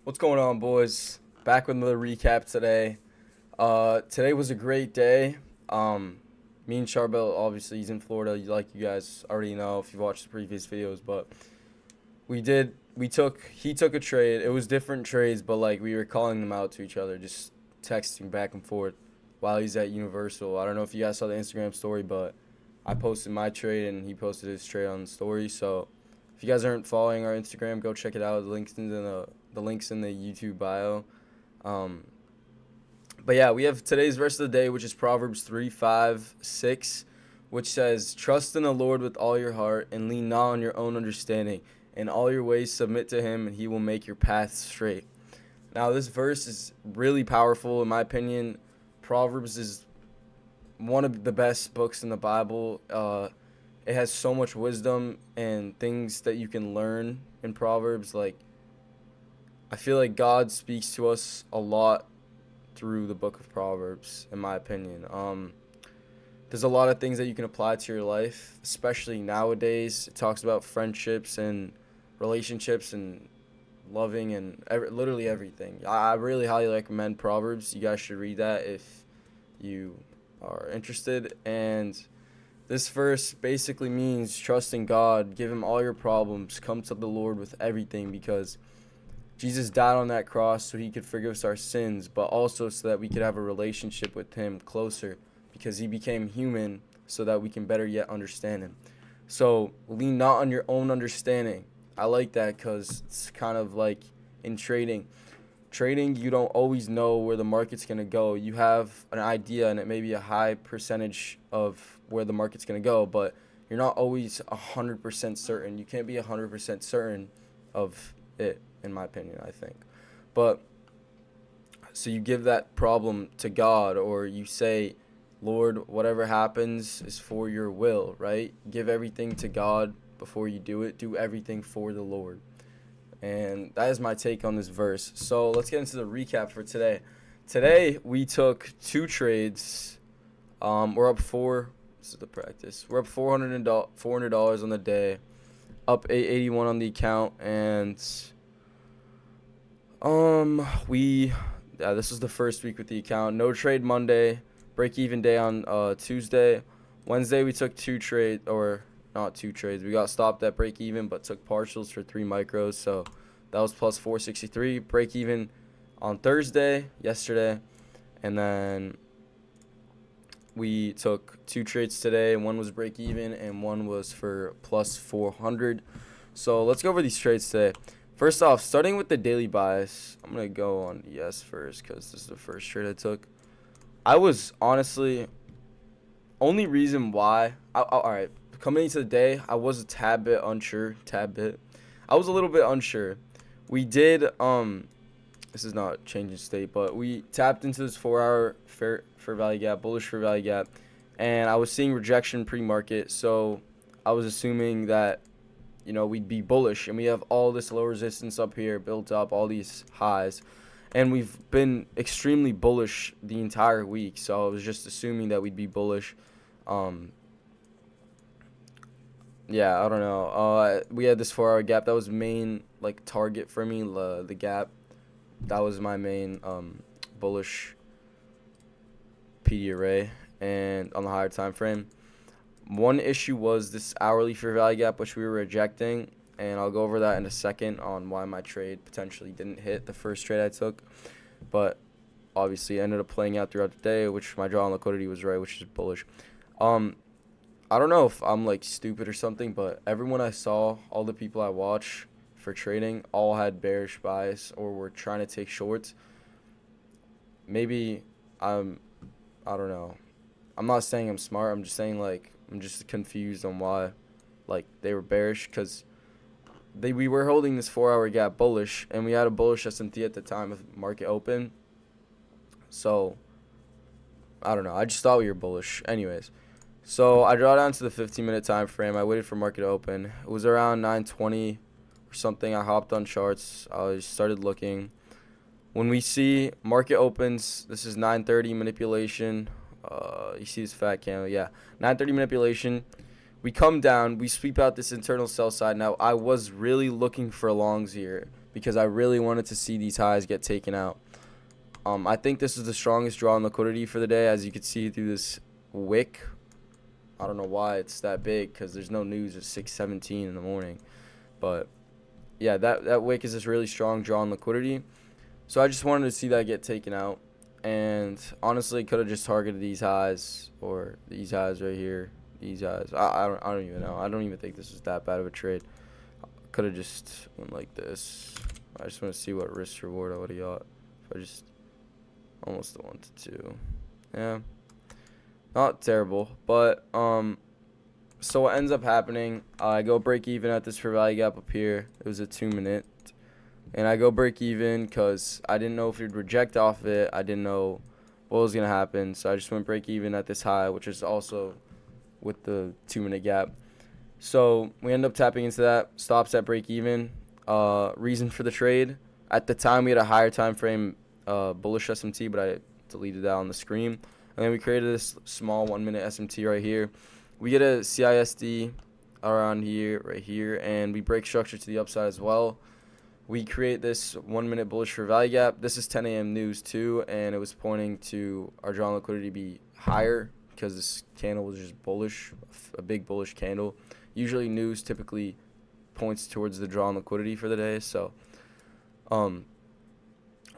What's going on, boys? Back with another recap today. Today was a great day. Me and Charbel, obviously, he's in Florida, like you guys already know if you've watched the previous videos. But he took a trade. It was different trades, but like we were calling them out to each other, just texting back and forth while he's at Universal. I don't know if you guys saw the Instagram story, but I posted my trade and he posted his trade on the story. So if you guys aren't following our Instagram, go check it out. The links in the YouTube bio. Um, but yeah, we have today's verse of the day, which is Proverbs 3:5-6, which says, "Trust in the Lord with all your heart and lean not on your own understanding. In all your ways submit to him, and he will make your paths straight." Now, this verse is really powerful, in my opinion. Proverbs is one of the best books in the Bible. It has so much wisdom and things that you can learn in Proverbs. Like, I feel like God speaks to us a lot through the book of Proverbs, in my opinion. There's a lot of things that you can apply to your life, especially nowadays. It talks about friendships and relationships and loving and literally everything. I really highly recommend Proverbs. You guys should read that if you are interested. And this verse basically means trust in God, give him all your problems, come to the Lord with everything, because Jesus died on that cross so he could forgive us our sins, but also so that we could have a relationship with him closer, because he became human so that we can better yet understand him. So lean not on your own understanding. I like that because it's kind of like in trading. Trading, you don't always know where the market's going to go. You have an idea, and it may be a high percentage of where the market's going to go, but you're not always 100% certain. You can't be 100% certain of it, in my opinion, I think. But so you give that problem to God, or you say, Lord, whatever happens is for your will, right? Give everything to God before you do it. Do everything for the Lord. And that is my take on this verse. So let's get into the recap for today. Today we took two trades. We're up four. This is the practice. We're up $400 on the day, up 881 on the account, and this was the first week with the account. No trade Monday, break even day on Tuesday. Wednesday we took not two trades. We got stopped at break even, but took partials for 3 micros, so that was plus 463. Break even on Thursday, yesterday, and then we took two trades today. One was break even, and one was for plus 400. So let's go over these trades today. First off, starting with the daily bias, I'm gonna go on yes first because this is the first trade I took. I was honestly only reason why. All right. Coming into the day, I was a tad bit unsure. I was a little bit unsure. We did, this is not changing state, but we tapped into this 4-hour fair value gap, bullish fair value gap, and I was seeing rejection pre-market, so I was assuming that, we'd be bullish, and we have all this low resistance up here built up, all these highs, and we've been extremely bullish the entire week, so I was just assuming that we'd be bullish. Yeah, I don't know. We had this 4-hour gap. That was main target for me. The gap. That was my main bullish PD array, and on the higher time frame. One issue was this hourly fair value gap, which we were rejecting, and I'll go over that in a second on why my trade potentially didn't hit the first trade I took, but obviously it ended up playing out throughout the day, which my draw on liquidity was right, which is bullish. I don't know if I'm stupid or something, but everyone I saw, all the people I watch for trading, all had bearish bias or were trying to take shorts. Maybe I don't know. I'm not saying I'm smart. I'm just saying I'm just confused on why they were bearish, because we were holding this 4-hour gap bullish, and we had a bullish S&P at the time of market open. So I don't know. I just thought we were bullish. Anyways. So I draw down to the 15-minute time frame. I waited for market to open. It was around 9:20 or something. I hopped on charts. I started looking. When we see market opens, this is 9:30 manipulation. You see this fat candle. Yeah, 9:30 manipulation. We come down, we sweep out this internal sell side. Now, I was really looking for longs here because I really wanted to see these highs get taken out. I think this is the strongest draw in liquidity for the day, as you can see through this wick. I don't know why it's that big because there's no news at 6:17 in the morning. But, yeah, that wick is this really strong draw in liquidity. So I just wanted to see that get taken out. And, honestly, could have just targeted these highs or these highs right here. These guys, I don't even know. I don't even think this is that bad of a trade. Could have just went like this. I just want to see what risk reward I would have got. If I just almost a 1 to 2. Yeah, not terrible. But so what ends up happening? I go break even at this fair value gap up here. It was a 2 minute, and I go break even because I didn't know if it'd reject off it. I didn't know what was gonna happen, so I just went break even at this high, which is also with the 2 minute gap. So we end up tapping into that, stops at break even. Reason for the trade, at the time we had a higher time frame bullish SMT, but I deleted that on the screen. And then we created this small 1 minute SMT right here. We get a CISD around here, right here, and we break structure to the upside as well. We create this 1 minute bullish for value gap. This is 10 a.m. news too, and it was pointing to our drawn liquidity be higher because this candle was just bullish, a big bullish candle. Usually news typically points towards the drawn liquidity for the day. So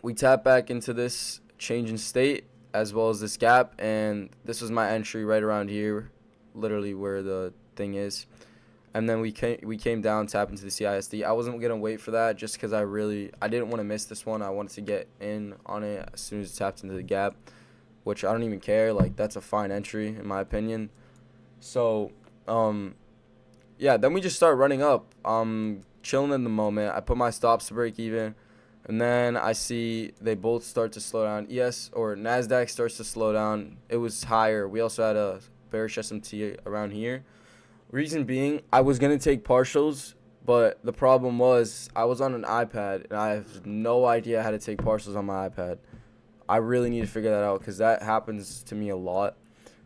we tap back into this change in state as well as this gap, and this was my entry right around here, literally where the thing is. And then we came down, tap into the CISD. I wasn't going to wait for that just because I didn't want to miss this one. I wanted to get in on it as soon as it tapped into the gap, which I don't even care. Like, that's a fine entry in my opinion. So, yeah, then we just start running up. Chilling in the moment. I put my stops to break even, and then I see they both start to slow down. NASDAQ starts to slow down. It was higher. We also had a bearish SMT around here. Reason being, I was going to take partials, but the problem was I was on an iPad, and I have no idea how to take partials on my iPad. I really need to figure that out because that happens to me a lot.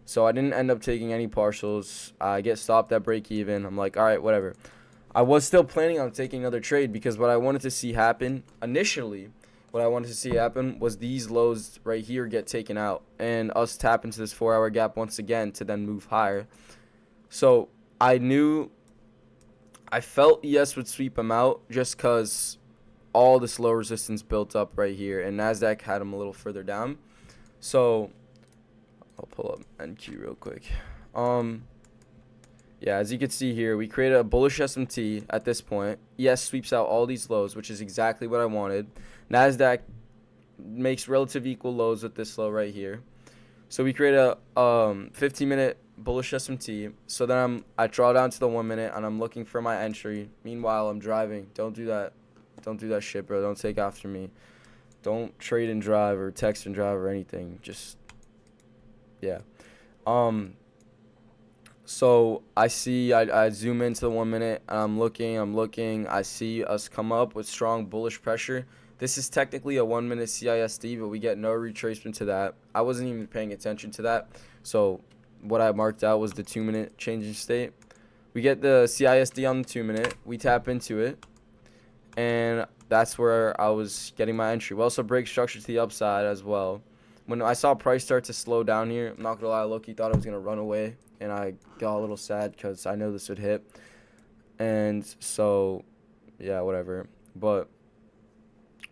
So I didn't end up taking any partials. I get stopped at break even. I'm like, all right, whatever. I was still planning on taking another trade because what I wanted to see happen initially, what I wanted to see happen was these lows right here get taken out and us tap into this 4 hour gap once again to then move higher. So I felt ES would sweep them out just because all this low resistance built up right here, and NASDAQ had them a little further down. So I'll pull up NQ real quick. Yeah, as you can see here, we created a bullish SMT at this point. ES sweeps out all these lows, which is exactly what I wanted. NASDAQ makes relative equal lows with this low right here. So we create a 15-minute bullish SMT. So then I draw down to the 1 minute, and I'm looking for my entry. Meanwhile, I'm driving. Don't do that. Don't do that shit, bro. Don't take after me. Don't trade and drive or text and drive or anything. Just, yeah. So I see, I zoom into the 1 minute, and I'm looking. I see us come up with strong bullish pressure. This is technically a 1 minute CISD, but we get no retracement to that. I wasn't even paying attention to that. So what I marked out was the 2 minute change in state. We get the CISD on the 2 minute. We tap into it, and that's where I was getting my entry. We also break structure to the upside as well. When I saw price start to slow down here, I'm not going to lie, Loki thought I was going to run away, and I got a little sad because I know this would hit. And so, yeah, whatever. But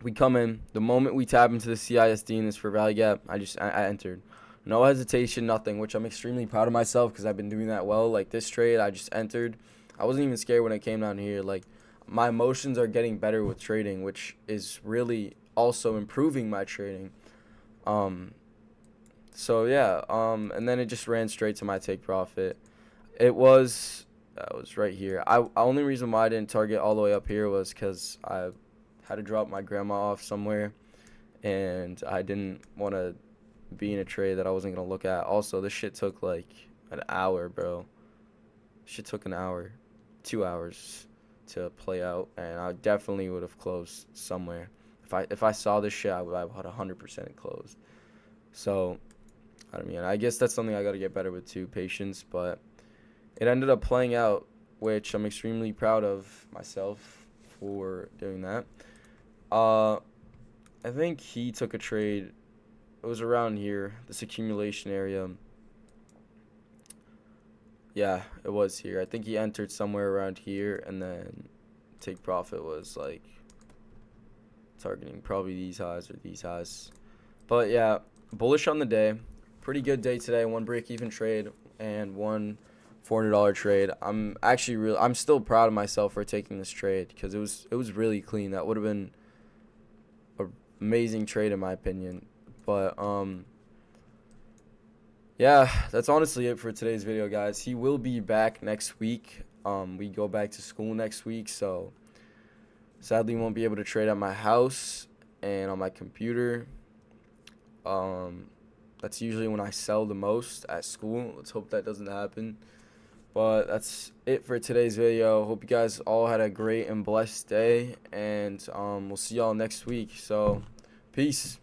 we come in. The moment we tap into the CISD in this for value gap, I entered. No hesitation, nothing, which I'm extremely proud of myself because I've been doing that well. Like this trade, I just entered. I wasn't even scared when it came down here. Like, my emotions are getting better with trading, which is really also improving my trading. So yeah, and then it just ran straight to my take profit. That was right here. Only reason why I didn't target all the way up here was because I had to drop my grandma off somewhere, and I didn't want to be in a trade that I wasn't gonna look at. Also, this shit took like an hour, bro. Shit took an hour, 2 hours to play out, and I definitely would have closed somewhere. If I saw this shit, I would 100% closed. So, I mean, I guess that's something I got to get better with too, patience. But it ended up playing out, which I'm extremely proud of myself for doing that. Uh, I think he took a trade. It was around here, this accumulation area. Yeah, it was here. I think he entered somewhere around here, and then take profit was like targeting probably these highs or these highs. But yeah, bullish on the day. Pretty good day today. One break even trade and one $400 trade. I'm still proud of myself for taking this trade because it was really clean. That would have been an amazing trade in my opinion. But yeah, that's honestly it for today's video, guys. He will be back next week. We go back to school next week, so sadly won't be able to trade at my house and on my computer. That's usually when I sell the most at school. Let's hope that doesn't happen. But that's it for today's video. Hope you guys all had a great and blessed day, and we'll see y'all next week. So, peace.